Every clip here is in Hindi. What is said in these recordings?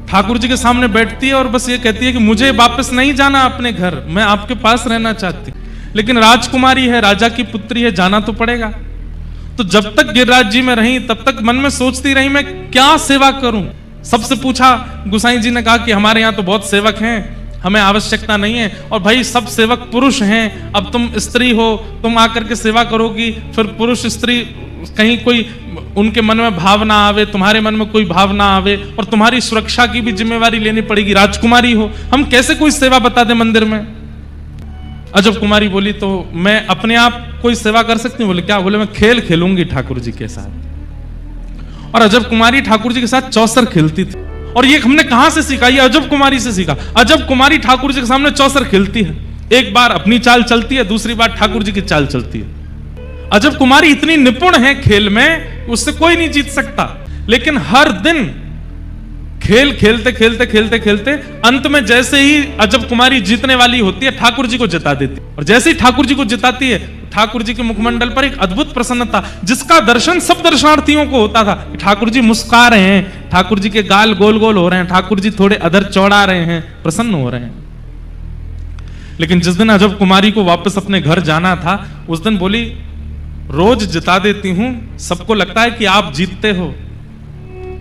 ठाकुर जी के सामने बैठती है और बस ये कहती है कि मुझे वापस नहीं जाना अपने घर, मैं आपके पास रहना चाहती, लेकिन राजकुमारी है, राजा की पुत्री है, जाना तो पड़ेगा। तो जब तक गिरिराज जी में रही तब तक मन में सोचती रही मैं क्या सेवा करूं। सबसे पूछा, गोसाई जी ने कहा कि हमारे यहाँ तो बहुत सेवक हैं, हमें आवश्यकता नहीं है, और भाई सब सेवक पुरुष हैं, अब तुम स्त्री हो, तुम आकर के सेवा करोगी, फिर पुरुष स्त्री कहीं कोई उनके मन में भाव ना आवे, तुम्हारे मन में कोई भाव ना आवे, और तुम्हारी सुरक्षा की भी जिम्मेवारी लेनी पड़ेगी, राजकुमारी हो, हम कैसे कोई सेवा बता दें मंदिर में। अजब कुमारी बोली तो मैं अपने आप कोई सेवा कर सकती हूँ। बोले क्या? बोले मैं खेल खेलूंगी ठाकुर जी के साथ। और अजब कुमारी ठाकुर जी के साथ चौसर खेलती थी। और ये हमने कहां से सीखा? ये अजब कुमारी से सीखा। अजब कुमारी ठाकुर जी के सामने चौसर खेलती है, एक बार अपनी चाल चलती है, दूसरी बार ठाकुर जी की चाल चलती है। अजब कुमारी इतनी निपुण है खेल में, उससे कोई नहीं जीत सकता, लेकिन हर दिन खेल खेलते खेलते खेलते खेलते अंत में जैसे ही अजब कुमारी जीतने वाली होती है, ठाकुर जी को जिता देती, और जैसे ही ठाकुर जी को जिताती है, ठाकुर जी के मुखमंडल पर एक अद्भुत प्रसन्नता, जिसका दर्शन सब दर्शनार्थियों को होता था। ठाकुर जी मुस्कुरा रहे हैं, ठाकुर जी के गाल गोल गोल हो रहे हैं, ठाकुर जी थोड़े अधर चौड़ा रहे हैं, प्रसन्न हो रहे हैं। लेकिन जिस दिन अजब कुमारी को वापस अपने घर जाना था, उस दिन बोली रोज जिता देती हूं, सबको लगता है कि आप जीतते हो,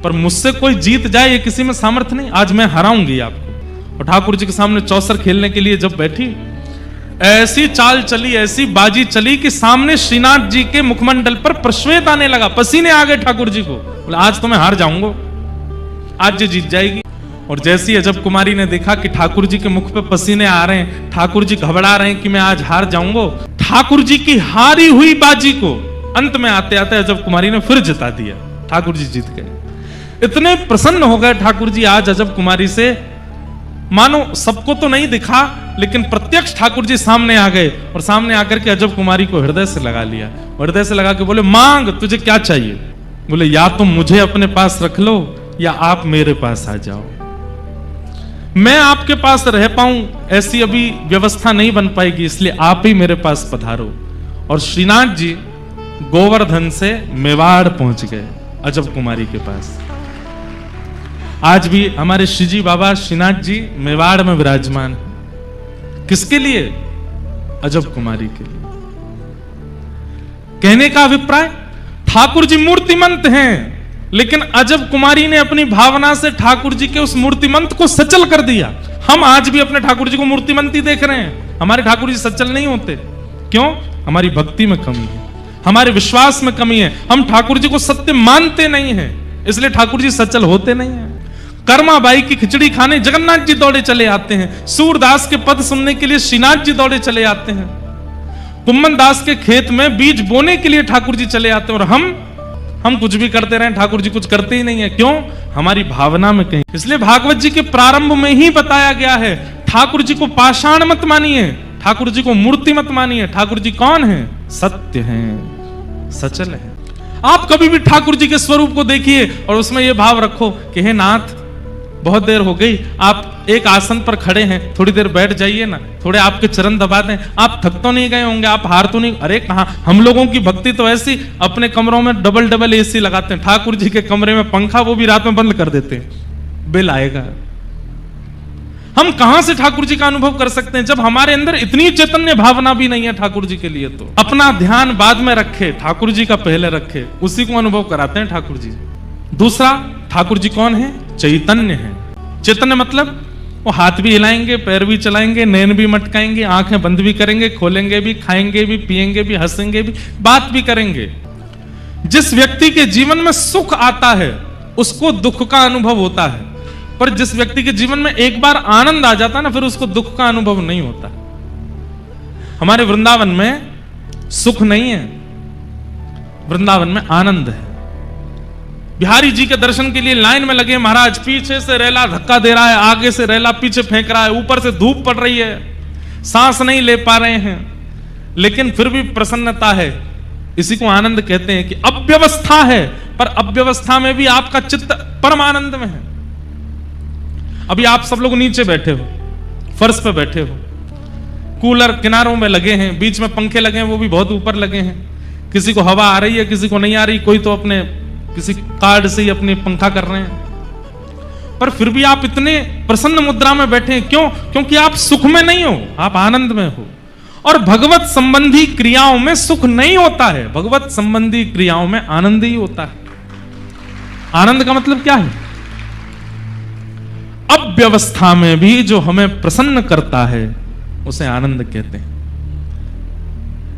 पर मुझसे कोई जीत जाए ये किसी में सामर्थ्य नहीं, आज मैं हराऊंगी आपको। और ठाकुर जी के सामने चौसर खेलने के लिए जब बैठी, ऐसी चाल चली, ऐसी बाजी चली कि सामने श्रीनाथ जी के मुखमंडल पर प्रश्वेत आने लगा, पसीने आ गए ठाकुर जी को। बोले आज तो मैं हार जाऊंगा, आज ये जीत जाएगी। और जैसी अजब कुमारी ने देखा कि ठाकुर जी के मुख पे पसीने आ रहे हैं, ठाकुर जी घबरा रहे हैं कि मैं आज हार जाऊंगा, ठाकुर जी की हारी हुई बाजी को अंत में आते आते अजब कुमारी ने फिर जिता दिया, ठाकुर जी जीत गए। इतने प्रसन्न हो गए ठाकुर जी आज अजब कुमारी से, मानो सबको तो नहीं दिखा, लेकिन प्रत्यक्ष ठाकुर जी सामने आ गए, और सामने आकर के अजब कुमारी को हृदय से लगा लिया, हृदय से लगा के बोले मांग तुझे क्या चाहिए। बोले या तुम मुझे अपने पास रख लो या आप मेरे पास आ जाओ, मैं आपके पास रह पाऊं ऐसी अभी व्यवस्था नहीं बन पाएगी, इसलिए आप ही मेरे पास पधारो। और श्रीनाथ जी गोवर्धन से मेवाड़ पहुंच गए अजब कुमारी के पास। आज भी हमारे श्रीजी बाबा श्रीनाथ जी मेवाड़ में विराजमान, किसके लिए? अजब कुमारी के लिए। कहने का अभिप्राय, ठाकुर जी मूर्तिमंत हैं, लेकिन अजब कुमारी ने अपनी भावना से ठाकुर जी के उस मूर्तिमंत को सचल कर दिया। हम आज भी अपने ठाकुर जी को मूर्तिमंत ही देख रहे हैं, हमारे ठाकुर जी सचल नहीं होते। क्यों? हमारी भक्ति में कमी है, हमारे विश्वास में कमी है, हम ठाकुर जी को सत्य मानते नहीं हैं, इसलिए ठाकुर जी सचल होते नहीं हैं। कर्माबाई की खिचड़ी खाने जगन्नाथ जी दौड़े चले आते हैं, सूरदास के पद सुनने के लिए श्रीनाथ जी दौड़े चले आते हैं, कुम्मन दास के खेत में बीज बोने के लिए ठाकुर जी चले आते हैं, और हम कुछ भी करते रहे, ठाकुर जी कुछ करते ही नहीं है। क्यों? हमारी भावना में कहीं। इसलिए भागवत जी के प्रारंभ में ही बताया गया है, ठाकुर जी को पाषाण मत मानिए, ठाकुर जी को मूर्ति मत मानिए। ठाकुर जी कौन है? सत्य हैं, सचल है। आप कभी भी ठाकुर जी के स्वरूप को देखिए और उसमें यह भाव रखो कि हे नाथ बहुत देर हो गई, आप एक आसन पर खड़े हैं, थोड़ी देर बैठ जाइए ना, थोड़े आपके चरण दबा दें, आप थक तो नहीं गए होंगे, आप हार तो नहीं। अरे कहां, हम लोगों की भक्ति तो ऐसी, अपने कमरों में डबल डबल एसी लगाते हैं, ठाकुर जी के कमरे में पंखा वो भी रात में बंद कर देते हैं, बिल आएगा। हम कहां से ठाकुर जी का अनुभव कर सकते हैं जब हमारे अंदर इतनी चैतन्य भावना भी नहीं है ठाकुर जी के लिए। तो अपना ध्यान बाद में रखे, ठाकुर जी का पहले रखे, उसी को अनुभव कराते हैं ठाकुर जी। दूसरा, ठाकुर जी कौन है? चैतन्य है। चैतन्य मतलब वो हाथ भी हिलाएंगे, पैर भी चलाएंगे, नैन भी मटकाएंगे, आंखें बंद भी करेंगे, खोलेंगे भी, खाएंगे भी, पिएंगे भी, हंसेंगे भी, बात भी करेंगे। जिस व्यक्ति के जीवन में सुख आता है उसको दुख का अनुभव होता है, पर जिस व्यक्ति के जीवन में एक बार आनंद आ जाता है ना, फिर उसको दुख का अनुभव नहीं होता। हमारे वृंदावन में सुख नहीं है, वृंदावन में आनंद है। बिहारी जी के दर्शन के लिए लाइन में लगे महाराज, पीछे से रेला धक्का दे रहा है, आगे से रेला पीछे फेंक रहा है, ऊपर से धूप पड़ रही है, सांस नहीं ले पा रहे हैं, लेकिन फिर भी प्रसन्नता है। इसी को आनंद कहते हैं कि अव्यवस्था है, पर अव्यवस्था में भी आपका चित्त परम आनंद में है। अभी आप सब लोग नीचे बैठे हो, फर्श पे बैठे हो, कूलर किनारों में लगे हैं, बीच में पंखे लगे हैं, वो भी बहुत ऊपर लगे हैं, किसी को हवा आ रही है, किसी को नहीं आ रही, कोई तो अपने किसी कार्ड से ही अपने पंखा कर रहे हैं। पर फिर भी आप इतने प्रसन्न मुद्रा में बैठे हैं, क्यों? क्योंकि आप सुख में नहीं हो, आप आनंद में हो। और भगवत संबंधी क्रियाओं में सुख नहीं होता है, भगवत संबंधी क्रियाओं में आनंद ही होता है। आनंद का मतलब क्या है? अव्यवस्था में भी जो हमें प्रसन्न करता है उसे आनंद कहते हैं।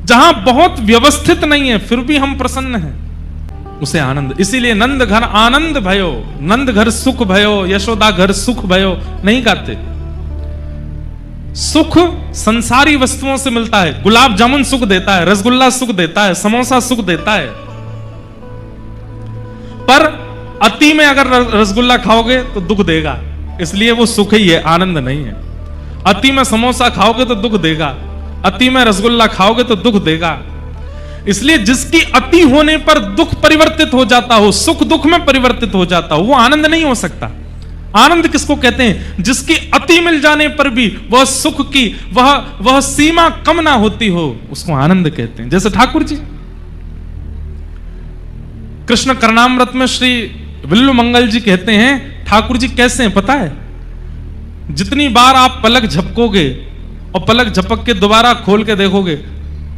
जहां बहुत व्यवस्थित नहीं है फिर भी हम प्रसन्न हैं, उसे आनंद। इसीलिए नंद घर आनंद भयो, नंद घर सुख भयो, यशोदा घर सुख भयो नहीं कहते। सुख संसारी वस्तुओं से मिलता है। गुलाब जामुन सुख देता है, रसगुल्ला सुख देता है, समोसा सुख देता है, पर अति में अगर रसगुल्ला खाओगे तो दुख देगा, इसलिए वो सुख ही है, आनंद नहीं है। अति में समोसा खाओगे तो दुख देगा, अति में रसगुल्ला खाओगे तो दुख देगा। इसलिए जिसकी अति होने पर दुख परिवर्तित हो जाता हो, सुख दुख में परिवर्तित हो जाता हो, वो आनंद नहीं हो सकता। आनंद किसको कहते हैं? जिसकी अति मिल जाने पर भी वह सुख की वह सीमा कम ना होती हो, उसको आनंद कहते हैं। जैसे ठाकुर जी कृष्ण करणामृत में श्री विल्लु मंगल जी कहते हैं, ठाकुर जी कैसे हैं पता है? जितनी बार आप पलक झपकोगे और पलक झपक के दोबारा खोल के देखोगे,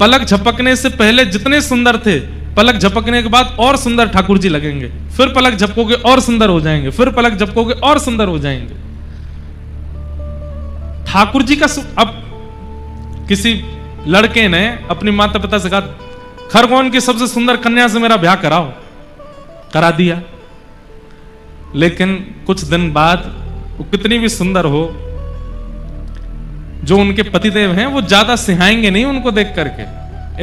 पलक झपकने से पहले जितने सुंदर थे, पलक झपकने के बाद और सुंदर ठाकुर जी लगेंगे, फिर पलक झपकोगे और सुंदर हो जाएंगे, फिर पलक झपकोगे और सुंदर हो जाएंगे। ठाकुर जी का अब किसी लड़के ने अपनी माता पिता से कहा, खरगोन की सबसे सुंदर कन्या से मेरा ब्याह कराओ, करा दिया। लेकिन कुछ दिन बाद वो कितनी भी सुंदर हो, जो उनके पतिदेव हैं वो ज्यादा सिहाएंगे नहीं उनको देख करके।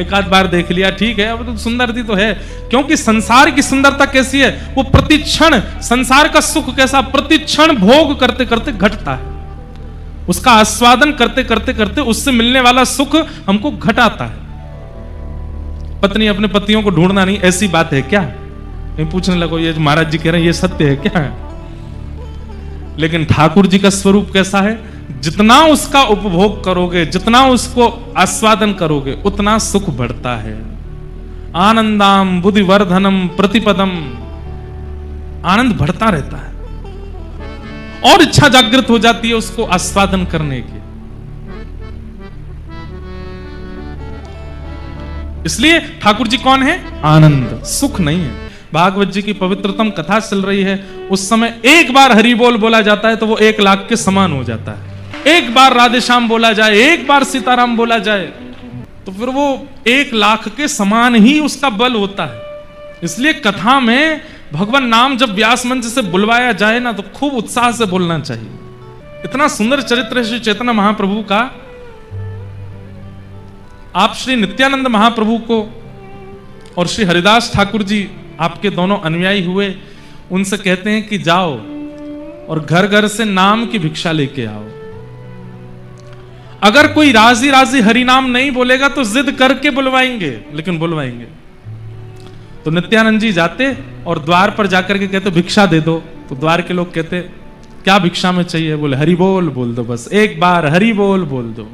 एक आध बार देख लिया ठीक है, अब तो सुंदरती तो है, क्योंकि संसार की सुंदरता कैसी है, वो प्रतिक्षण, संसार का सुख कैसा, प्रतिक्षण भोग करते करते घटता है, उसका आस्वादन करते करते करते उससे मिलने वाला सुख हमको घटाता है। पत्नी अपने पतियों को ढूंढना नहीं, ऐसी बात है क्या? कहीं पूछने लगो ये जो महाराज जी कह रहे हैं ये सत्य है क्या? लेकिन ठाकुर जी का स्वरूप कैसा है? जितना उसका उपभोग करोगे, जितना उसको आस्वादन करोगे, उतना सुख बढ़ता है। आनंदाम बुद्धिवर्धनम प्रतिपदम, आनंद बढ़ता रहता है और इच्छा जागृत हो जाती है उसको आस्वादन करने की। इसलिए ठाकुर जी कौन है? आनंद, सुख नहीं है। भागवत जी की पवित्रतम कथा चल रही है, उस समय एक बार हरि बोल बोला जाता है तो वो 1 लाख के समान हो जाता है। एक बार राधे श्याम बोला जाए, एक बार सीताराम बोला जाए, तो फिर वो 1 लाख के समान ही उसका बल होता है। इसलिए कथा में भगवान नाम जब व्यास मंच से बुलवाया जाए ना, तो खूब उत्साह से बोलना चाहिए। इतना सुंदर चरित्र है श्री चैतन्य महाप्रभु का। आप श्री नित्यानंद महाप्रभु को और श्री हरिदास ठाकुर जी आपके दोनों अनुयायी हुए, उनसे कहते हैं कि जाओ और घर घर से नाम की भिक्षा लेके आओ। अगर कोई राजी राजी हरि नाम नहीं बोलेगा तो जिद करके बुलवाएंगे, लेकिन बुलवाएंगे। तो नित्यानंद जी जाते और द्वार पर जाकर के कहते भिक्षा दे दो। तो द्वार के लोग कहते क्या भिक्षा में चाहिए? बोले हरि बोल बोल दो, बस एक बार हरि बोल बोल दो।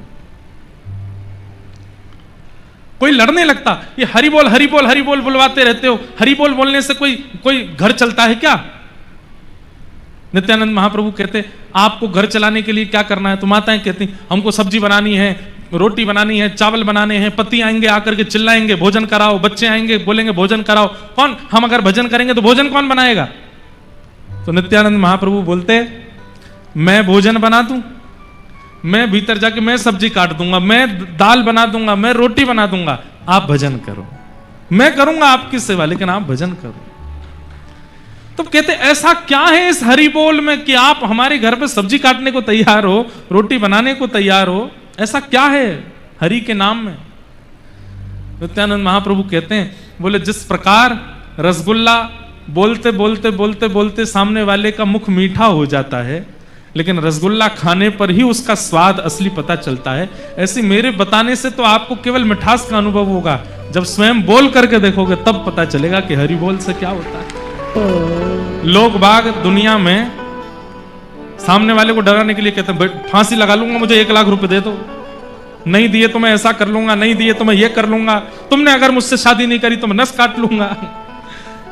कोई लड़ने लगता, ये हरि बोल हरि बोल हरि बोल बुलवाते रहते हो, हरि बोल बोलने से कोई घर चलता है क्या? नित्यानंद महाप्रभु कहते आपको घर चलाने के लिए क्या करना है? तो माताएं कहती हमको सब्जी बनानी है, रोटी बनानी है, चावल बनाने हैं, पति आएंगे आकर के चिल्लाएंगे भोजन कराओ, बच्चे आएंगे बोलेंगे भोजन कराओ। कौन? हम अगर भजन करेंगे तो भोजन कौन बनाएगा? तो नित्यानंद महाप्रभु बोलते मैं भोजन बना दूं, मैं भीतर जाके मैं सब्जी काट दूंगा, मैं दाल बना दूंगा, मैं रोटी बना दूंगा, आप भजन करो। मैं करूंगा आपकी सेवा, लेकिन आप भजन करो। तो कहते ऐसा क्या है इस हरि बोल में कि आप हमारे घर पे सब्जी काटने को तैयार हो, रोटी बनाने को तैयार हो? ऐसा क्या है हरि के नाम में? नित्यानंद महाप्रभु कहते हैं, बोले जिस प्रकार रसगुल्ला बोलते बोलते बोलते बोलते सामने वाले का मुख मीठा हो जाता है, लेकिन रसगुल्ला खाने पर ही उसका स्वाद असली पता चलता है, ऐसे मेरे बताने से तो आपको केवल मिठास का अनुभव होगा, जब स्वयं बोल करके देखोगे तब पता चलेगा कि हरि बोल से क्या होता है। लोग बाग दुनिया में सामने वाले को डराने के लिए कहते हैं फांसी लगा लूंगा, मुझे 1 लाख रुपए दे दो, नहीं दिए तो मैं ऐसा कर लूंगा, नहीं दिए तो मैं ये कर लूंगा, तुमने अगर मुझसे शादी नहीं करी तो मैं नस काट लूंगा।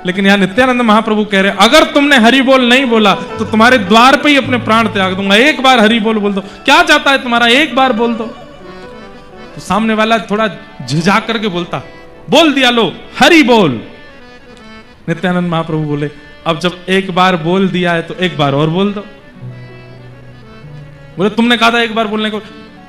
लेकिन यहां नित्यानंद महाप्रभु कह रहे हैं अगर तुमने हरि बोल नहीं बोला तो तुम्हारे द्वार पे ही अपने प्राण त्याग दूंगा। एक बार हरि बोल बोल दो, क्या चाहता है तुम्हारा, एक बार बोल दो। तो सामने वाला थोड़ा झिझा करके बोलता, बोल दिया, लो हरि बोल। नित्यानंद महाप्रभु बोले अब जब एक बार बोल दिया है तो एक बार और बोल दो। बोले तुमने कहा था एक बार बोलने को,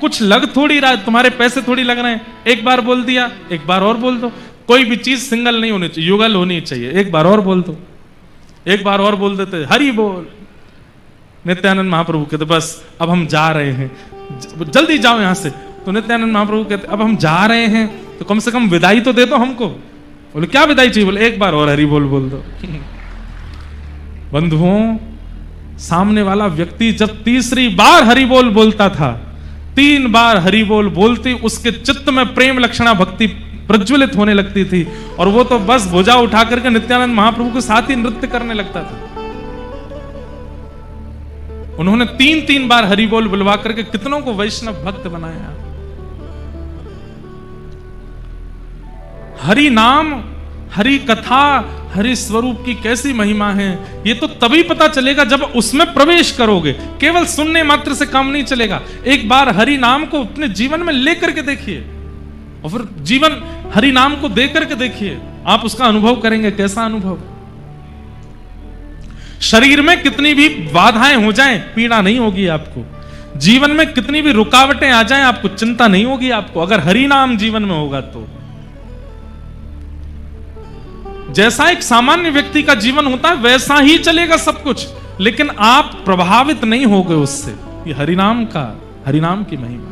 कुछ लग थोड़ी रहा है, तुम्हारे पैसे थोड़ी लग रहे हैं, एक बार बोल दिया, एक बार और बोल दो। कोई भी चीज सिंगल नहीं होनी चाहिए, युगल होनी चाहिए। एक बार और बोल दो, एक बार और बोल देते, हरि बोल। नित्यानंद महाप्रभु कहते बस अब हम जा रहे हैं, जल्दी जाओ यहां से। तो नित्यानंद महाप्रभु कहते अब हम जा रहे हैं तो कम से कम विदाई तो दे दो हमको। बोले क्या विदाई चाहिए? बोले एक बार और हरि बोल बोल दो। बंधुओं, सामने वाला व्यक्ति जब तीसरी बार हरि बोल बोलता था, 3 बार हरि बोल बोलती उसके चित्त में प्रेम लक्षणा भक्ति प्रज्वलित होने लगती थी और वो तो बस भुजा उठा करके नित्यानंद महाप्रभु के साथ ही नृत्य करने लगता था। उन्होंने 3-3 बार हरि बोल बुलवा करके कितनों को वैष्णव भक्त बनाया। हरि नाम, हरि कथा, हरि स्वरूप की कैसी महिमा है, ये तो तभी पता चलेगा जब उसमें प्रवेश करोगे। केवल सुनने मात्र से काम नहीं चलेगा। एक बार हरि नाम को अपने जीवन में लेकर के देखिए और फिर जीवन हरि नाम को दे करके देखिए, आप उसका अनुभव करेंगे। कैसा अनुभव? शरीर में कितनी भी बाधाएं हो जाएं, पीड़ा नहीं होगी आपको। जीवन में कितनी भी रुकावटें आ जाएं, आपको चिंता नहीं होगी आपको, अगर हरि नाम जीवन में होगा तो। जैसा एक सामान्य व्यक्ति का जीवन होता है वैसा ही चलेगा सब कुछ, लेकिन आप प्रभावित नहीं होगे उससे। ये हरिनाम की महिमा।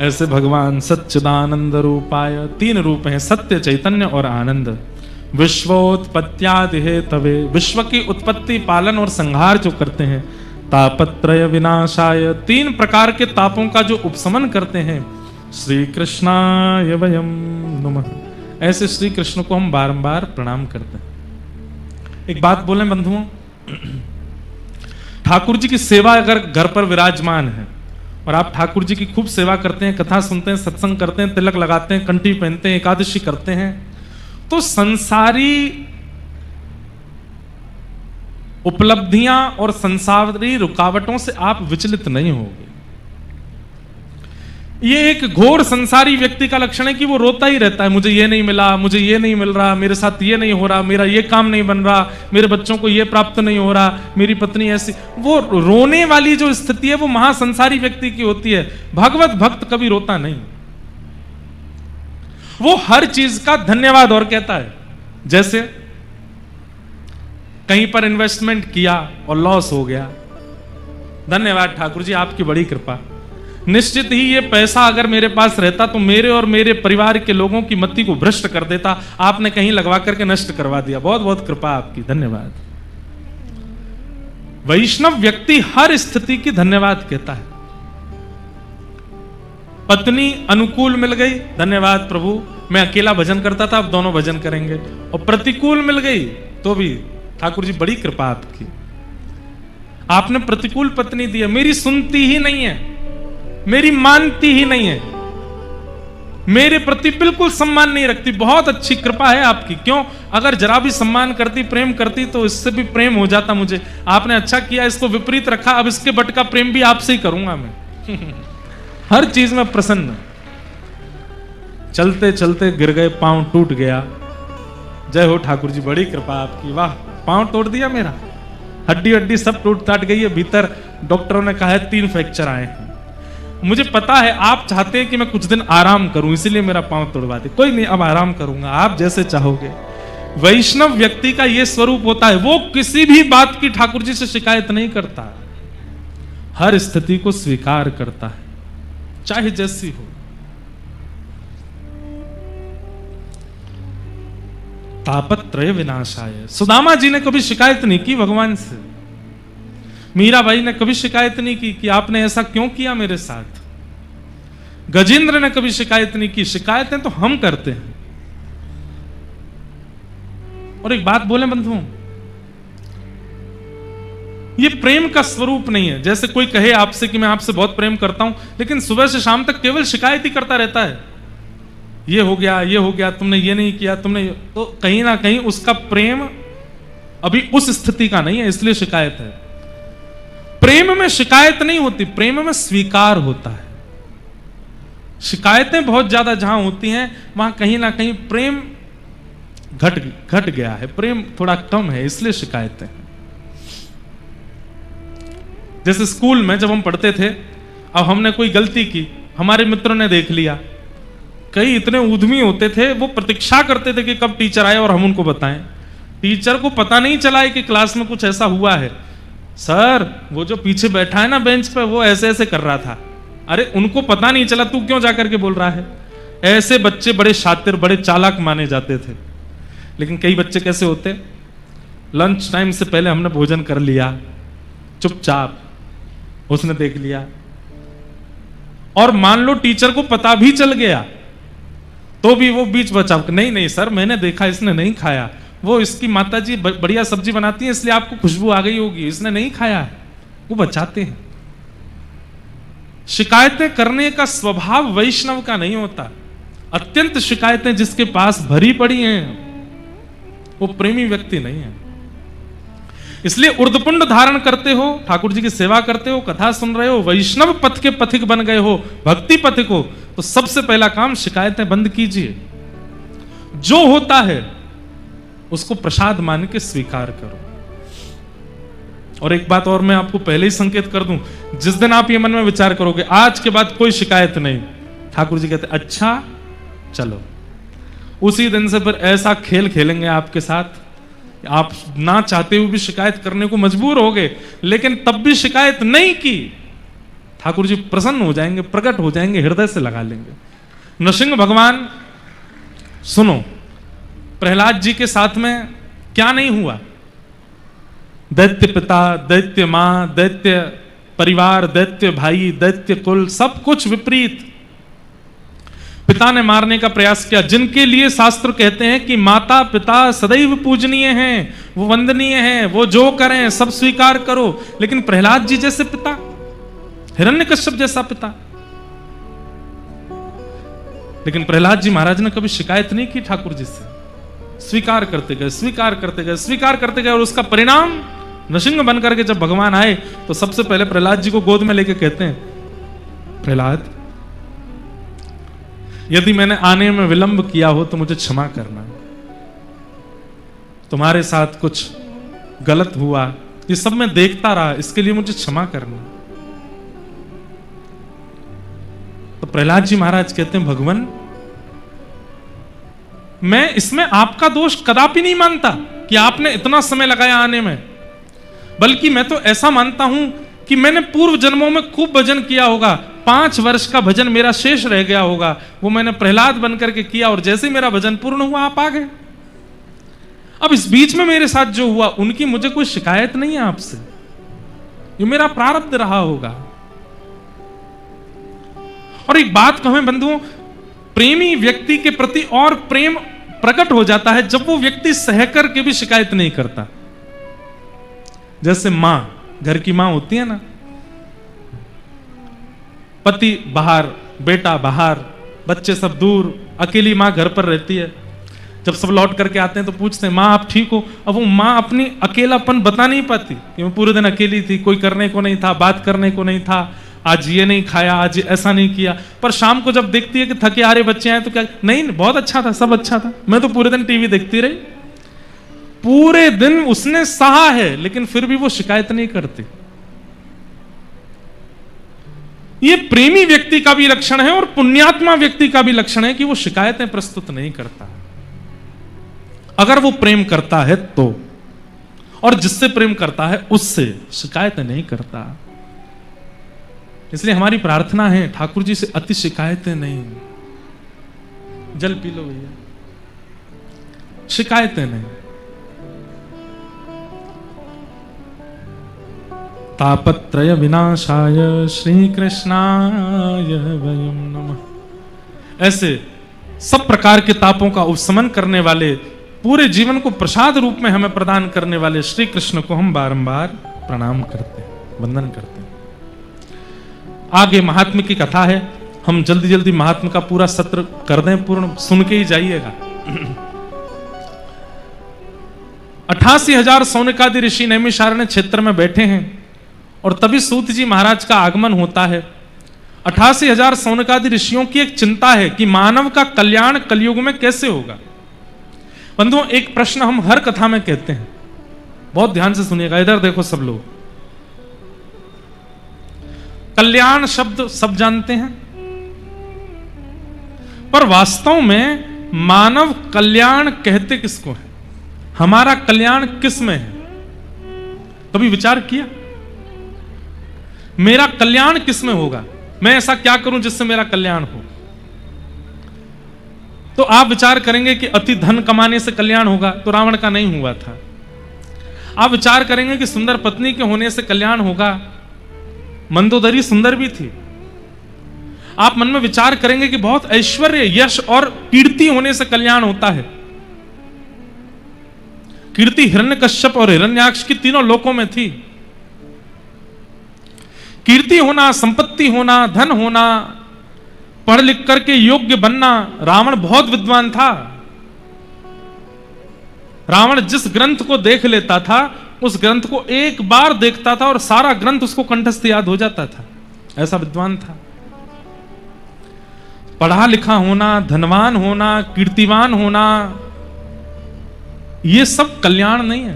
ऐसे भगवान सच्चिदानंद रूपाय, 3 रूप हैं, सत्य, चैतन्य और आनंद। विश्वोत्पत्त्यादि हेतवे, विश्व की उत्पत्ति, पालन और संहार जो करते हैं। तापत्रय विनाशाय, 3 प्रकार के तापों का जो उपशमन करते हैं। श्री कृष्णाय वयम नमः, ऐसे श्री कृष्ण को हम बारंबार प्रणाम करते हैं। एक बात बोलें बंधुओं, ठाकुर जी की सेवा अगर घर पर विराजमान है और आप ठाकुर जी की खूब सेवा करते हैं, कथा सुनते हैं, सत्संग करते हैं, तिलक लगाते हैं, कंठी पहनते हैं, एकादशी करते हैं, तो संसारी उपलब्धियां और संसारी रुकावटों से आप विचलित नहीं होंगे। ये एक घोर संसारी व्यक्ति का लक्षण है कि वो रोता ही रहता है, मुझे ये नहीं मिला, मुझे ये नहीं मिल रहा, मेरे साथ ये नहीं हो रहा, मेरा ये काम नहीं बन रहा, मेरे बच्चों को ये प्राप्त नहीं हो रहा, मेरी पत्नी ऐसी। वो रोने वाली जो स्थिति है वो महासंसारी व्यक्ति की होती है। भगवत भक्त कभी रोता नहीं, वो हर चीज का धन्यवाद और कहता है। जैसे कहीं पर इन्वेस्टमेंट किया और लॉस हो गया, धन्यवाद ठाकुर जी, आपकी बड़ी कृपा। निश्चित ही ये पैसा अगर मेरे पास रहता तो मेरे और मेरे परिवार के लोगों की मति को भ्रष्ट कर देता, आपने कहीं लगवा करके नष्ट करवा दिया, बहुत बहुत कृपा आपकी, धन्यवाद। वैष्णव व्यक्ति हर स्थिति की धन्यवाद कहता है। पत्नी अनुकूल मिल गई, धन्यवाद प्रभु, मैं अकेला भजन करता था, अब दोनों भजन करेंगे। और प्रतिकूल मिल गई तो भी ठाकुर जी बड़ी कृपा आपकी, आपने प्रतिकूल पत्नी दी है, मेरी सुनती ही नहीं है, मेरी मानती ही नहीं है, मेरे प्रति बिल्कुल सम्मान नहीं रखती, बहुत अच्छी कृपा है आपकी। क्यों? अगर जरा भी सम्मान करती, प्रेम करती तो इससे भी प्रेम हो जाता मुझे। आपने अच्छा किया, इसको विपरीत रखा, अब इसके बट का प्रेम भी आपसे ही करूंगा मैं। हर चीज में प्रसन्न। चलते चलते गिर गए, पांव टूट गया, जय हो ठाकुर जी, बड़ी कृपा आपकी, वाह, पांव तोड़ दिया मेरा, हड्डी हड्डी सब टूट टाट गई है भीतर, डॉक्टरों ने कहा है 3 फ्रैक्चर आए हैं। मुझे पता है आप चाहते हैं कि मैं कुछ दिन आराम करूं, इसीलिए मेरा पांव तोड़वा दे। कोई नहीं, अब आराम करूंगा, आप जैसे चाहोगे। वैष्णव व्यक्ति का यह स्वरूप होता है, वो किसी भी बात की ठाकुर जी से शिकायत नहीं करता, हर स्थिति को स्वीकार करता है, चाहे जैसी हो। तापत्रय विनाशाय, सुदामा जी ने कभी शिकायत नहीं की भगवान से, मीराबाई ने कभी शिकायत नहीं की कि आपने ऐसा क्यों किया मेरे साथ, गजेंद्र ने कभी शिकायत नहीं की। शिकायतें तो हम करते हैं। और एक बात बोले बंधुओं, ये प्रेम का स्वरूप नहीं है। जैसे कोई कहे आपसे कि मैं आपसे बहुत प्रेम करता हूं, लेकिन सुबह से शाम तक केवल शिकायत ही करता रहता है, ये हो गया, तुमने ये नहीं किया, तो कहीं ना कहीं उसका प्रेम अभी उस स्थिति का नहीं है, इसलिए शिकायत है। प्रेम में शिकायत नहीं होती, प्रेम में स्वीकार होता है। शिकायतें बहुत ज्यादा जहां होती हैं वहां कहीं ना कहीं प्रेम घट गया है, प्रेम थोड़ा कम है, इसलिए शिकायतें। जैसे स्कूल में जब हम पढ़ते थे, अब हमने कोई गलती की, हमारे मित्रों ने देख लिया, कई इतने उद्यमी होते थे, वो प्रतीक्षा करते थे कि कब टीचर आए और हम उनको बताएं। टीचर को पता नहीं चला है कि क्लास में कुछ ऐसा हुआ है। सर, वो जो पीछे बैठा है ना बेंच पे, वो ऐसे ऐसे कर रहा था। अरे उनको पता नहीं चला, तू क्यों जाकर के बोल रहा है? ऐसे बच्चे बड़े शातिर, बड़े चालाक माने जाते थे। लेकिन कई बच्चे कैसे होते, लंच टाइम से पहले हमने भोजन कर लिया, चुपचाप, उसने देख लिया, और मान लो टीचर को पता भी चल गया तो भी वो बीच बचाव, नहीं सर मैंने देखा, इसने नहीं खाया, वो इसकी माताजी बढ़िया सब्जी बनाती है इसलिए आपको खुशबू आ गई होगी, इसने नहीं खाया है, वो बचाते हैं। शिकायतें करने का स्वभाव वैष्णव का नहीं होता। अत्यंत शिकायतें जिसके पास भरी पड़ी हैं वो प्रेमी व्यक्ति नहीं है। इसलिए उर्दपुंड धारण करते हो, ठाकुर जी की सेवा करते हो, कथा सुन रहे हो, वैष्णव पथ के पथिक बन गए हो, भक्ति पथिक हो, तो सबसे पहला काम शिकायतें बंद कीजिए। जो होता है उसको प्रसाद मान के स्वीकार करो। और एक बात और मैं आपको पहले ही संकेत कर दूं, जिस दिन आप ये मन में विचार करोगे आज के बाद कोई शिकायत नहीं, ठाकुर जी कहते अच्छा चलो, उसी दिन से फिर ऐसा खेल खेलेंगे आपके साथ, आप ना चाहते हुए भी शिकायत करने को मजबूर हो गए, लेकिन तब भी शिकायत नहीं की, ठाकुर जी प्रसन्न हो जाएंगे, प्रकट हो जाएंगे, हृदय से लगा लेंगे। नृसिंह भगवान, सुनो, प्रहलाद जी के साथ में क्या नहीं हुआ? दैत्य पिता, दैत्य मां, दैत्य परिवार, दैत्य भाई, दैत्य कुल, सब कुछ विपरीत। पिता ने मारने का प्रयास किया, जिनके लिए शास्त्र कहते हैं कि माता पिता सदैव पूजनीय हैं, वो वंदनीय हैं, वो जो करें सब स्वीकार करो, लेकिन प्रहलाद जी जैसे पिता, हिरण्यकश्यप जैसा पिता। लेकिन प्रहलाद जी महाराज ने कभी शिकायत नहीं की ठाकुर जी से, स्वीकार करते गए, स्वीकार करते गए, स्वीकार करते गए, और उसका परिणाम नृसिंह बनकर के जब भगवान आए तो सबसे पहले प्रहलाद जी को गोद में लेके कहते हैं, प्रहलाद यदि मैंने आने में विलंब किया हो तो मुझे क्षमा करना, तुम्हारे साथ कुछ गलत हुआ, ये सब मैं देखता रहा, इसके लिए मुझे क्षमा करना। तो प्रहलाद जी महाराज कहते हैं, भगवान मैं इसमें आपका दोष कदापि नहीं मानता कि आपने इतना समय लगाया आने में, बल्कि मैं तो ऐसा मानता हूं कि मैंने पूर्व जन्मों में खूब भजन किया होगा, 5 वर्ष का भजन मेरा शेष रह गया होगा, वो मैंने प्रहलाद बनकर के किया, और जैसे मेरा भजन पूर्ण हुआ आप आ गए। अब इस बीच में मेरे साथ जो हुआ, उनकी मुझे कोई शिकायत नहीं है आपसे, ये मेरा प्रारब्ध रहा होगा। और एक बात कहें बंधुओं, प्रेमी व्यक्ति के प्रति और प्रेम प्रकट हो जाता है जब वो व्यक्ति सहकर के भी शिकायत नहीं करता। जैसे मां, घर की मां होती है ना, पति बाहर, बेटा बाहर, बच्चे सब दूर, अकेली मां घर पर रहती है। जब सब लौट करके आते हैं तो पूछते हैं, मां आप ठीक हो? अब वो मां अपनी अकेलापन बता नहीं पाती कि मैं पूरे दिन अकेली थी, कोई करने को नहीं था, बात करने को नहीं था, आज ये नहीं खाया, आज ऐसा नहीं किया। पर शाम को जब देखती है कि थके हारे बच्चे आए तो क्या, नहीं बहुत अच्छा था, सब अच्छा था, मैं तो पूरे दिन टीवी देखती रही। पूरे दिन उसने सहा है, लेकिन फिर भी वो शिकायत नहीं करती। ये प्रेमी व्यक्ति का भी लक्षण है और पुण्यात्मा व्यक्ति का भी लक्षण है कि वो शिकायतें प्रस्तुत नहीं करता। अगर वो प्रेम करता है तो, और जिससे प्रेम करता है उससे शिकायतें नहीं करता। इसलिए हमारी प्रार्थना है, ठाकुर जी से अति शिकायतें नहीं। जल पी लो भैया, शिकायतें नहीं। तापत्रय विनाशाय श्री कृष्णाय वयं नमः। ऐसे सब प्रकार के तापों का उपशमन करने वाले, पूरे जीवन को प्रसाद रूप में हमें प्रदान करने वाले श्री कृष्ण को हम बारंबार प्रणाम करते हैं, वंदन करते हैं। आगे महात्म्य की कथा है, हम जल्दी जल्दी महात्मा का पूरा सत्र कर दें पूर्ण, सुन के ही जाइएगा। 88,000 सौनकादि ऋषि नैमिषारण्य क्षेत्र में बैठे हैं और तभी सूत जी महाराज का आगमन होता है। 88,000 सौनकादि ऋषियों की एक चिंता है कि मानव का कल्याण कलयुग में कैसे होगा। बंधुओं, एक प्रश्न हम हर कथा में कहते हैं, बहुत ध्यान से सुनिएगा, इधर देखो सब लोग। कल्याण शब्द सब जानते हैं, पर वास्तव में मानव कल्याण कहते किसको है? हमारा कल्याण किस में है? कभी विचार किया? मेरा कल्याण किस में होगा? मैं ऐसा क्या करूं जिससे मेरा कल्याण हो? तो आप विचार करेंगे कि अति धन कमाने से कल्याण होगा, तो रावण का नहीं हुआ था। आप विचार करेंगे कि सुंदर पत्नी के होने से कल्याण होगा, मंदोदरी सुंदर भी थी। आप मन में विचार करेंगे कि बहुत ऐश्वर्य, यश और कीर्ति होने से कल्याण होता है। कीर्ति हिरण्यकश्यप और हिरण्याक्ष की तीनों लोकों में थी। कीर्ति होना, संपत्ति होना, धन होना, पढ़ लिख करके योग्य बनना। रावण बहुत विद्वान था। रावण जिस ग्रंथ को देख लेता था, उस ग्रंथ को एक बार देखता था और सारा ग्रंथ उसको कंठस्थ याद हो जाता था, ऐसा विद्वान था। पढ़ा लिखा होना, धनवान होना, कीर्तिवान होना, ये सब कल्याण नहीं है।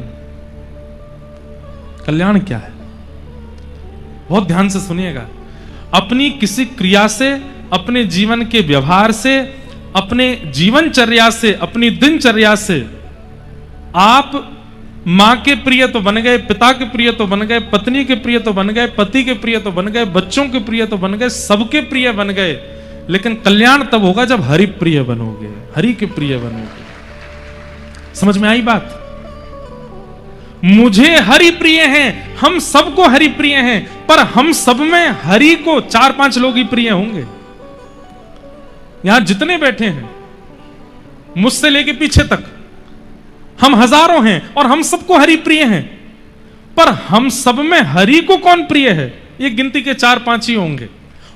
कल्याण क्या है? बहुत ध्यान से सुनिएगा। अपनी किसी क्रिया से, अपने जीवन के व्यवहार से, अपने जीवनचर्या से, अपनी दिनचर्या से आप मां के प्रिय तो बन गए, पिता के प्रिय तो बन गए, पत्नी के प्रिय तो बन गए, पति के प्रिय तो बन गए, बच्चों के प्रिय तो बन गए, सबके प्रिय बन गए। लेकिन कल्याण तब होगा जब हरि प्रिय बनोगे, हरि के प्रिय बनोगे। समझ में आई बात? मुझे हरि प्रिय हैं, हम सबको हरि प्रिय हैं, पर हम सब में हरि को 4-5 लोग ही प्रिय होंगे। यहां जितने बैठे हैं, मुझसे लेके पीछे तक, हम हजारों हैं और हम सबको हरि प्रिय हैं, पर हम सब में हरि को कौन प्रिय है? ये गिनती के 4-5 ही होंगे,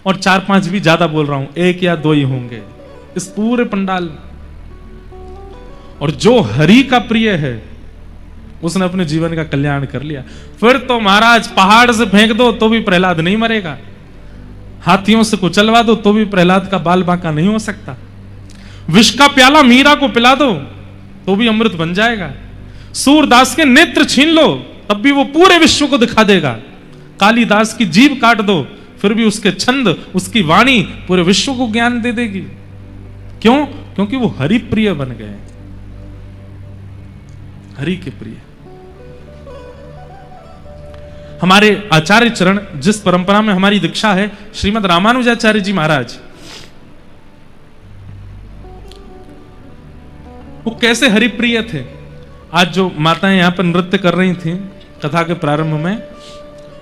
और 4-5 भी ज्यादा बोल रहा हूं, 1 या 2 ही होंगे इस पूरे पंडाल में। और जो हरि का प्रिय है, उसने अपने जीवन का कल्याण कर लिया। फिर तो महाराज पहाड़ से फेंक दो तो भी प्रहलाद नहीं मरेगा, हाथियों से कुचलवा दो तो भी प्रहलाद का बाल बांका नहीं हो सकता, विष का प्याला मीरा को पिला दो तो भी अमृत बन जाएगा, सूरदास के नेत्र छीन लो तब भी वो पूरे विश्व को दिखा देगा, कालिदास की जीभ काट दो फिर भी उसके छंद, उसकी वाणी पूरे विश्व को ज्ञान दे देगी। क्यों? क्योंकि वो हरि प्रिय बन गए, हरि के प्रिय। हमारे आचार्य चरण, जिस परंपरा में हमारी दीक्षा है, श्रीमद रामानुजाचार्य जी महाराज, वो कैसे हरिप्रिय थे। आज जो माताएं यहां पर नृत्य कर रही थी कथा के प्रारंभ में,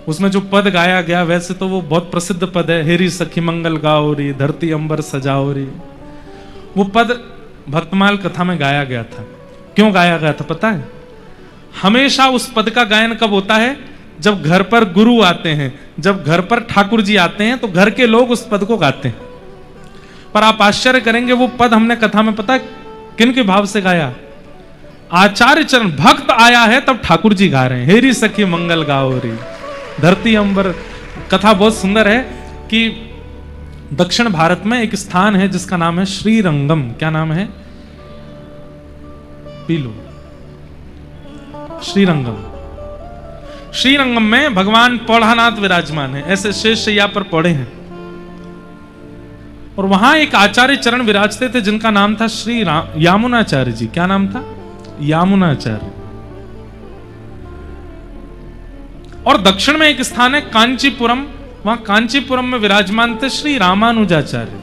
उसमें जो पद गाया गया, वैसे तो वो बहुत प्रसिद्ध पद है, हेरी सखी मंगल गाओ री, धरती अंबर सजाओ री। वो पद भक्तमाल कथा में गाया गया था। क्यों गाया गया था पता है? हमेशा उस पद का गायन कब होता है? जब घर पर गुरु आते हैं, जब घर पर ठाकुर जी आते हैं, तो घर के लोग उस पद को गाते हैं। पर आप आश्चर्य करेंगे, वो पद हमने कथा में पता है किन के भाव से गाया? आचार्य चरण, भक्त आया है तब ठाकुर जी गा रहे हैं, हेरी सखी मंगल गाओ री, धरती अंबर। कथा बहुत सुंदर है कि दक्षिण भारत में एक स्थान है जिसका नाम है श्रीरंगम। क्या नाम है? पीलू। श्रीरंगम। श्रीरंगम में भगवान पौढ़ानाथ विराजमान है, ऐसे शेष शैया पर पौड़े हैं, और वहां एक आचार्य चरण विराजते थे जिनका नाम था श्री यामुनाचार्य जी। क्या नाम था? यामुनाचार्य। और दक्षिण में एक स्थान है कांचीपुरम, वहां कांचीपुरम में विराजमान थे श्री रामानुजाचार्य।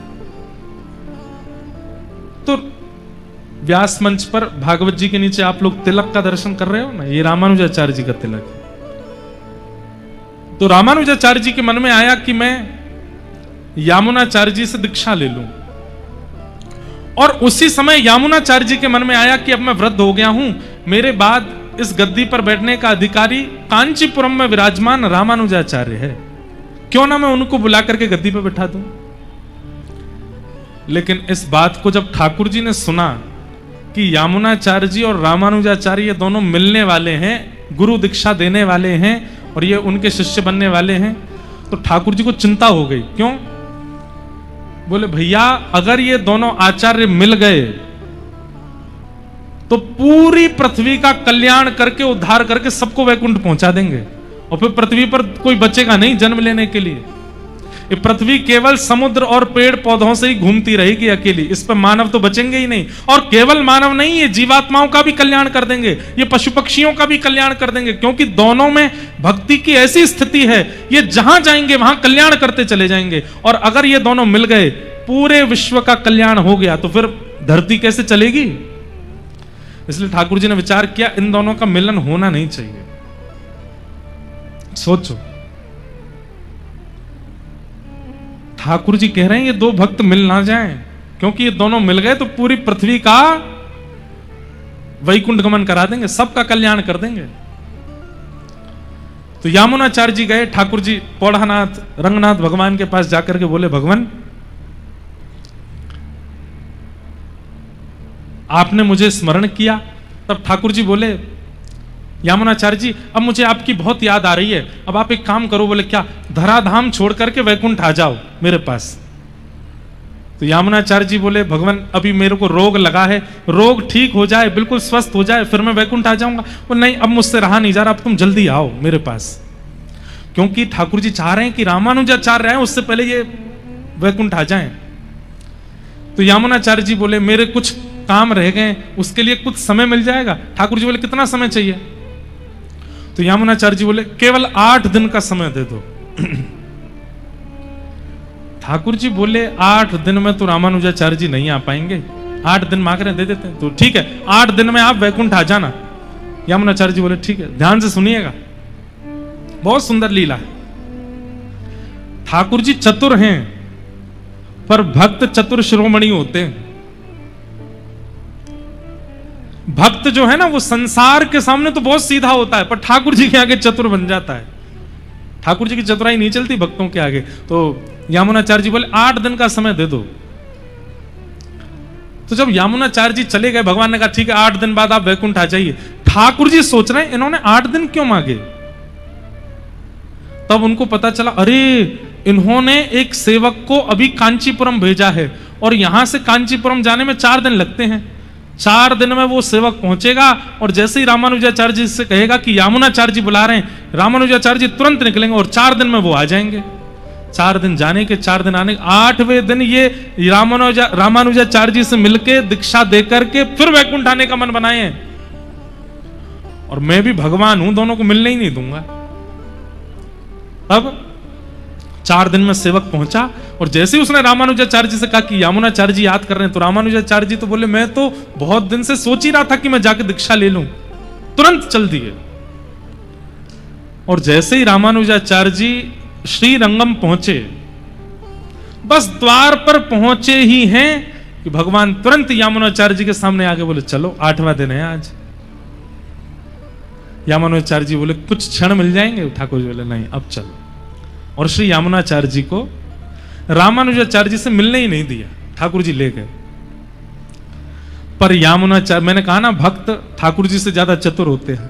तो व्यास मंच पर भागवत जी के नीचे आप लोग तिलक का दर्शन कर रहे हो ना, ये रामानुजाचार्य जी का तिलक है। तो रामानुजाचार्य जी के मन में आया कि मैं यामुनाचार्य जी से दीक्षा ले लूं, और उसी समय यामुनाचार्य जी के मन में आया कि अब मैं वृद्ध हो गया हूं, मेरे बाद इस गद्दी पर बैठने का अधिकारी कांचीपुरम में विराजमान रामानुजाचार्य है, क्यों ना मैं उनको बुला करके गद्दी पर बैठा दूं। लेकिन इस बात को जब ठाकुर जी ने सुना कि यामुनाचार्य जी और रामानुजाचार्य ये दोनों मिलने वाले हैं, गुरु दीक्षा देने वाले हैं और ये उनके शिष्य बनने वाले हैं, तो ठाकुर जी को चिंता हो गई। क्यों? बोले भैया अगर ये दोनों आचार्य मिल गए तो पूरी पृथ्वी का कल्याण करके उद्धार करके सबको वैकुंठ पहुंचा देंगे और फिर पृथ्वी पर कोई बचेगा नहीं जन्म लेने के लिए। ये पृथ्वी केवल समुद्र और पेड़ पौधों से ही घूमती रहेगी अकेली, इस पर मानव तो बचेंगे ही नहीं। और केवल मानव नहीं, ये जीवात्माओं का भी कल्याण कर देंगे, ये पशु पक्षियों का भी कल्याण कर देंगे, क्योंकि दोनों में भक्ति की ऐसी स्थिति है, ये जहां जाएंगे वहां कल्याण करते चले जाएंगे। और अगर ये दोनों मिल गए, पूरे विश्व का कल्याण हो गया, तो फिर धरती कैसे चलेगी? इसलिए ठाकुर जी ने विचार किया इन दोनों का मिलन होना नहीं चाहिए। सोचो, ठाकुर जी कह रहे हैं ये दो भक्त मिल ना जाएं, क्योंकि ये दोनों मिल गए तो पूरी पृथ्वी का वैकुंठ गमन करा देंगे, सबका कल्याण कर देंगे। तो यामुनाचार्य जी गए, ठाकुर जी पौढ़ानाथ रंगनाथ भगवान के पास जाकर के बोले, भगवान आपने मुझे स्मरण किया। तब ठाकुर जी बोले, यामुनाचार्य जी अब मुझे आपकी बहुत याद आ रही है, अब आप एक काम करो। बोले क्या? धराधाम छोड़ करके वैकुंठ आ जाओ मेरे पास। तो यामुनाचार्य जी बोले, भगवान अभी मेरे को रोग लगा है, रोग ठीक हो जाए, बिल्कुल स्वस्थ हो जाए, फिर मैं वैकुंठ आ जाऊंगा। वो नहीं, अब मुझसे रहा नहीं जा रहा, अब तुम जल्दी आओ मेरे पास। क्योंकि ठाकुर जी चाह रहे हैं कि रामानुजाचार्य आए उससे पहले ये वैकुंठ आ जाएं। तो यामुनाचार्य जी बोले, मेरे कुछ काम रह गए, उसके लिए कुछ समय मिल जाएगा? ठाकुर जी बोले, कितना समय चाहिए? तो यामुनाचार्य जी बोले, केवल 8 दिन का समय दे दो। ठाकुर जी बोले, 8 दिन में तो रामानुजाचार्य जी नहीं आ पाएंगे, 8 दिन मांग रहे हैं, दे देते हैं। तो ठीक है, 8 दिन में आप वैकुंठ आ जाना। यामुनाचार्य जी बोले, ठीक है। ध्यान से सुनिएगा, बहुत सुंदर लीला है। ठाकुर जी चतुर हैं, पर भक्त चतुर शिरोमणि होते हैं। भक्त जो है ना, वो संसार के सामने तो बहुत सीधा होता है, पर ठाकुर जी के आगे चतुर बन जाता है। ठाकुर जी की चतुराई नहीं चलती भक्तों के आगे। तो यामुनाचार्य जी बोले, 8 दिन का समय दे दो। तो जब यामुनाचार्य जी चले गए, भगवान ने कहा, ठीक है 8 दिन बाद आप वैकुंठ आ जाइए। ठाकुर जी सोच रहे हैं इन्होंने 8 दिन क्यों मांगे। तब उनको पता चला, अरे इन्होंने एक सेवक को अभी कांचीपुरम भेजा है और यहां से कांचीपुरम जाने में 4 दिन लगते हैं। 4 दिन में वो सेवक पहुंचेगा और जैसे ही रामानुजाचार्य जी से कहेगा कि यामुनाचार्य जी बुला रहे हैं, रामानुजाचार्य जी तुरंत निकलेंगे और 4 दिन में वो आ जाएंगे। 4 दिन जाने के, 4 दिन आने के, 8वें दिन ये रामानुजाचार्य जी से मिलके दीक्षा देकर के फिर वैकुंठ आने का मन बनाए हैं। और मैं भी भगवान हूं, दोनों को मिलने ही नहीं दूंगा। अब 4 दिन में सेवक पहुंचा और जैसे ही उसने रामानुजाचार्य जी से कहा कि यामुनाचार्य जी याद कर रहे हैं, तो रामानुजाचार्य जी तो बोले, मैं तो बहुत दिन से सोच ही रहा था कि मैं जाके दीक्षा ले लूं। तुरंत चल दिए। और जैसे ही रामानुजाचार्य जी श्रीरंगम पहुंचे, बस द्वार पर पहुंचे ही हैं कि भगवान तुरंत यामुनाचार्य जी के सामने आके बोले, चलो 8वां दिन है आज। यामुनाचार्य जी बोले, कुछ क्षण मिल जाएंगे? ठाकुर जी बोले, नहीं अब चल। और श्री यामुनाचार्य जी को रामानुजाचार्य जी से मिलने ही नहीं दिया, ठाकुर जी ले गए। पर यामुनाचार्य, मैंने कहा ना भक्त ठाकुर जी से ज्यादा चतुर होते हैं।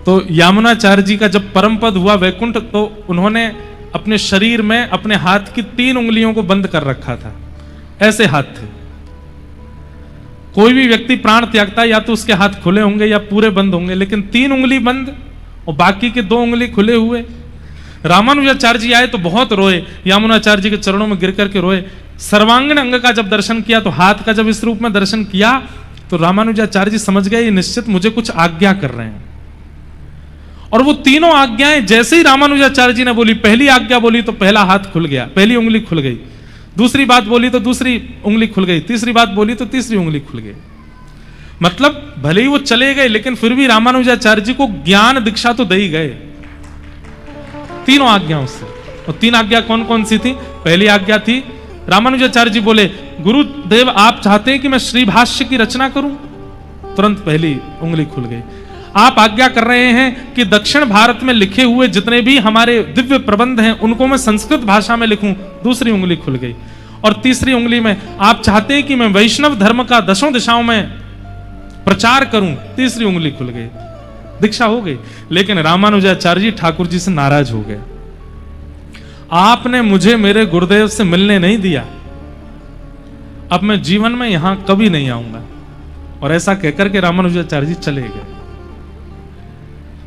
तो यामुनाचार्य जी का जब परम पद हुआ वैकुंठ, तो उन्होंने अपने शरीर में अपने हाथ की 3 उंगलियों को बंद कर रखा था। ऐसे हाथ थे। कोई भी व्यक्ति प्राण त्यागता है, या तो उसके हाथ खुले होंगे या पूरे बंद होंगे, लेकिन 3 उंगली बंद और बाकी के 2 उंगली खुले हुए। रामानुजाचार्य जी आए तो बहुत रोए, यामुनाचार्य जी के चरणों में गिर करके रोए। सर्वांगीण अंग का जब दर्शन किया, तो हाथ का जब इस रूप में दर्शन किया, तो रामानुजाचार्य जी समझ गए ये निश्चित मुझे कुछ आज्ञा कर रहे हैं। और वो तीनों आज्ञाएं जैसे ही रामानुजाचार्य जी ने बोली, पहली आज्ञा बोली तो पहला हाथ खुल गया, पहली उंगली खुल गई। दूसरी बात बोली तो दूसरी उंगली खुल गई, तीसरी बात बोली तो तीसरी उंगली खुल गई। मतलब भले ही वो चले गए, लेकिन फिर भी रामानुजाचार्य जी को ज्ञान दीक्षा तो दे ही गए तीनों आज्ञाओं से। और 3 आज्ञा कौन कौन सी थी? पहली आज्ञा थी, रामानुजाचार्य जी बोले, गुरुदेव आप चाहते हैं कि मैं श्री भाष्य की रचना करूं? तुरंत पहली उंगली खुल गई। आप आज्ञा कर रहे हैं कि दक्षिण भारत में लिखे हुए जितने भी हमारे दिव्य प्रबंध हैं उनको मैं संस्कृत भाषा में लिखूं? दूसरी उंगली खुल गई। और तीसरी उंगली में आप चाहते हैं कि मैं वैष्णव धर्म का 10 दिशाओं में प्रचार करूं, तीसरी उंगली खुल गई, दीक्षा हो गई। लेकिन रामानुजाचार्य जी ठाकुर जी से नाराज हो गए। आपने मुझे मेरे गुरुदेव से मिलने नहीं दिया, अब मैं जीवन में यहां कभी नहीं आऊंगा। और ऐसा कहकर के रामानुजाचार्य जी चले गए।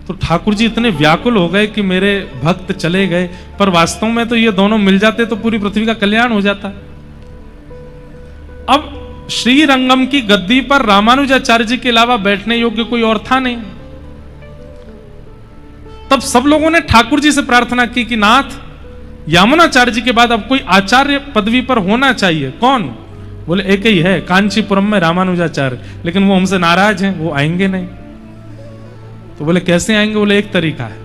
तो ठाकुर जी इतने व्याकुल हो गए कि मेरे भक्त चले गए, पर वास्तव में तो ये दोनों मिल जाते तो पूरी पृथ्वी का कल्याण हो जाता। अब श्री रंगम की गद्दी पर रामानुजाचार्य जी के अलावा बैठने योग्य कोई और था नहीं। तब सब लोगों ने ठाकुर जी से प्रार्थना की कि नाथ, यामुनाचार्य जी के बाद अब कोई आचार्य पदवी पर होना चाहिए। कौन? बोले एक ही है, कांचीपुरम में रामानुजाचार्य, लेकिन वो हमसे नाराज हैं, वो आएंगे नहीं। तो बोले कैसे आएंगे? बोले एक तरीका है,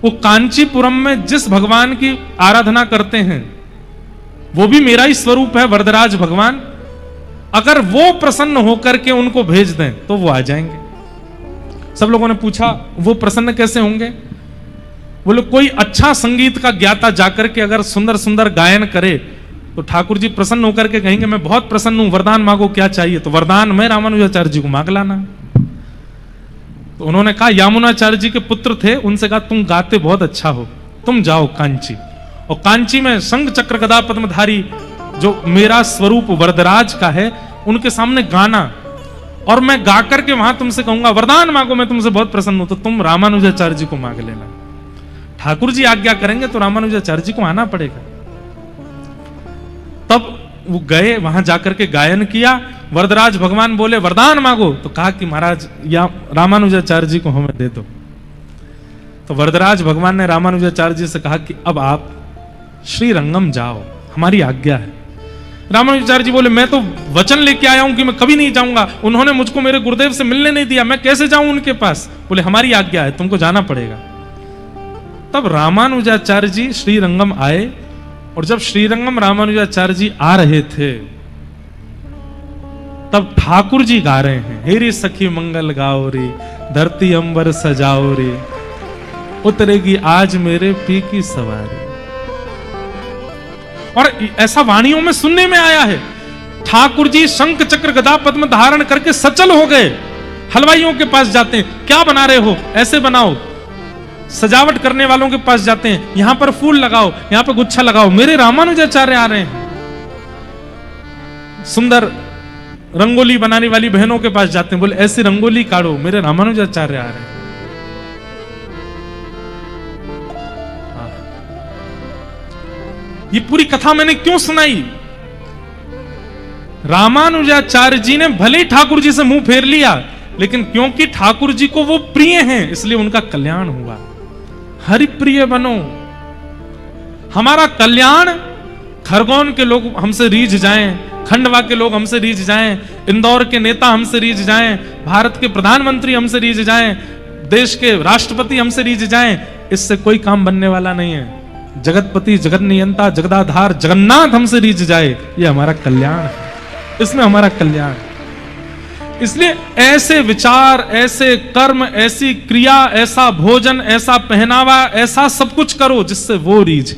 वो कांचीपुरम में जिस भगवान की आराधना करते हैं वो भी मेरा ही स्वरूप है, वरदराज भगवान, अगर वो प्रसन्न होकर के उनको भेज दें तो वो आ जाएंगे। सब लोगों ने पूछा वो प्रसन्न कैसे होंगे? बोले कोई अच्छा संगीत का ज्ञाता जाकर के अगर सुंदर सुंदर गायन करे तो ठाकुर जी प्रसन्न होकर के कहेंगे मैं बहुत प्रसन्न हूं, वरदान मांगो, क्या चाहिए? तो वरदान मैं रामानुजाचार्य जी को मांग लाना। तो उन्होंने कहा, यामुनाचार्य जी के पुत्र थे, उनसे कहा तुम गाते बहुत अच्छा हो, तुम जाओ कांची, और कांची में शंख चक्र गदा पद्मधारी जो मेरा स्वरूप वरदराज का है उनके सामने गाना, और मैं गा करके वहां तुमसे कहूंगा वरदान मांगो, मैं तुमसे बहुत प्रसन्न हूं, तो तुम रामानुजाचार्य जी को मांग लेना। ठाकुर जी आज्ञा करेंगे तो रामानुजाचार्य जी को आना पड़ेगा। तब वो गए, वहां जाकर के गायन किया। वरदराज भगवान बोले वरदान मांगो, तो कहा कि महाराज या रामानुजाचार्य जी को हमें दे दो। तो वरदराज भगवान ने रामानुजाचार्य जी से कहा कि अब आप श्री रंगम जाओ, हमारी आज्ञा है। रामानुजाचार्य जी बोले मैं तो वचन लेके आया हूं कि मैं कभी नहीं जाऊंगा, उन्होंने मुझको मेरे गुरुदेव से मिलने नहीं दिया, मैं कैसे जाऊं उनके पास? बोले हमारी आज्ञा है, तुमको जाना पड़ेगा। तब रामानुजाचार्य जी श्रीरंगम आए, और जब श्रीरंगम रामानुजाचार्य जी आ रहे थे तब ठाकुर जी गा रहे हैं, हेरी सखी मंगल गाओ रे, धरती अंबर सजाओ रे, उतरेगी आज मेरे पी की सवारी। और ऐसा वाणियों में सुनने में आया है। ठाकुर जी शंख चक्र गदा पद्म धारण करके सचल हो गए, हलवाइयों के पास जाते हैं, क्या बना रहे हो, ऐसे बनाओ। सजावट करने वालों के पास जाते हैं, यहां पर फूल लगाओ, यहां पर गुच्छा लगाओ। मेरे रामानुजाचार्य आ रहे हैं। सुंदर रंगोली बनाने वाली बहनों के पास जाते हैं, बोले ऐसी रंगोली काढ़ो, मेरे रामानुजाचार्य आ रहे हैं। ये पूरी कथा मैंने क्यों सुनाई? रामानुजाचार्य जी ने भले ही ठाकुर जी से मुंह फेर लिया, लेकिन क्योंकि ठाकुर जी को वो प्रिय हैं इसलिए उनका कल्याण हुआ। हरि प्रिय बनो, हमारा कल्याण, खरगोन के लोग हमसे रीझ जाएं, खंडवा के लोग हमसे रीझ जाएं, इंदौर के नेता हमसे रीझ जाएं, भारत के प्रधानमंत्री हमसे रीझ जाएं, देश के राष्ट्रपति हमसे रीझ जाएं, इससे कोई काम बनने वाला नहीं है। जगतपति, जगत नियंता, जगदाधार जगन्नाथ हमसे रीझ जाए, ये हमारा कल्याण है, इसमें हमारा कल्याण। इसलिए ऐसे विचार, ऐसे कर्म, ऐसी क्रिया, ऐसा भोजन, ऐसा पहनावा, ऐसा सब कुछ करो जिससे वो रीझ है।